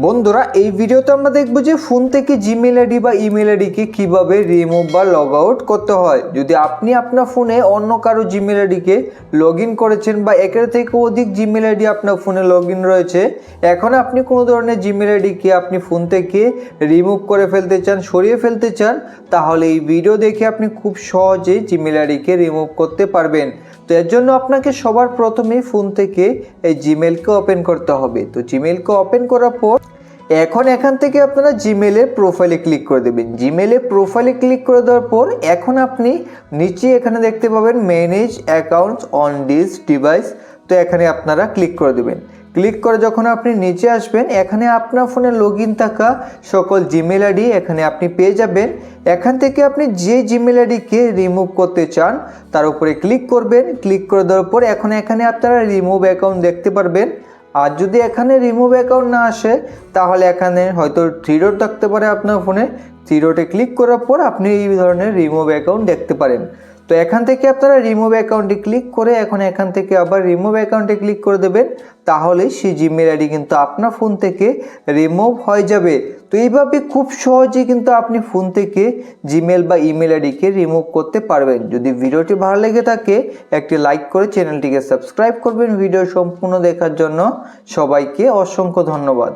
বন্ধুরা এই ভিডিওতে আমরা দেখব যে ফোন থেকে জিমেল আইডি বা ইমেল আইডিকে কিভাবে রিমুভ বা লগ আউট করতে হয়। যদি আপনি আপনার ফোনে অন্য কারো জিমেল আইডিকে লগ ইন করেছেন বা একের থেকে অধিক জিমেল আইডি আপনার ফোনে লগ ইন রয়েছে, এখন আপনি কোনো ধরনের জিমেল আইডিকে আপনি ফোন থেকে রিমুভ করে ফেলতে চান, সরিয়ে ফেলতে চান, তাহলে এই ভিডিও দেখে আপনি খুব সহজেই জিমেল আইডিকে রিমুভ করতে পারবেন। তো এর জন্য আপনাকে সবার প্রথমেই ফোন থেকে এই জিমেলকে ওপেন করতে হবে। তো জিমেলকে ওপেন করার পর এখন এখান থেকে আপনারা জিমেলের প্রোফাইলে ক্লিক করে দেবেন। জিমেলের প্রোফাইলে ক্লিক করে দেওয়ার পর এখন আপনি নিচে এখানে দেখতে পাবেন manage accounts on this device. তো এখানে আপনারা ক্লিক করে দেবেন। ক্লিক করে যখন আপনি নিচে আসবেন, এখানে আপনার ফোনে লগ ইন থাকা সকল জিমেল আইডি এখানে আপনি পেয়ে যাবেন। এখান থেকে আপনি যে জিমেল আইডিকে রিমুভ করতে চান তার উপরে ক্লিক করবেন। ক্লিক করে দেওয়ার পর এখন এখানে আপনারা রিমুভ অ্যাকাউন্ট দেখতে পারবেন। আর যদি এখানে রিমুভ অ্যাকাউন্ট না আসে তাহলে এখানে হয়তো থ্রি ডট থাকতে পারে আপনার ফোনে। থ্রি ডটে ক্লিক করার পর আপনি এই ধরনের রিমুভ অ্যাকাউন্ট দেখতে পারেন। তো এখান থেকে আপনারা রিমুভ অ্যাকাউন্টে ক্লিক করে এখন এখান থেকে আবার রিমুভ অ্যাকাউন্টে ক্লিক করে দেবেন। তাহলে সেই জিমেল আইডি কিন্তু আপনার ফোন থেকে রিমুভ হয়ে যাবে। তো এইভাবে খুব সহজেই কিন্তু আপনি ফোন থেকে জিমেল বা ইমেল আইডিকে রিমুভ করতে পারবেন। যদি ভিডিওটি ভালো লেগে থাকে একটি লাইক করে চ্যানেলটিকে সাবস্ক্রাইব করবেন। ভিডিও সম্পূর্ণ দেখার জন্য সবাইকে অসংখ্য ধন্যবাদ।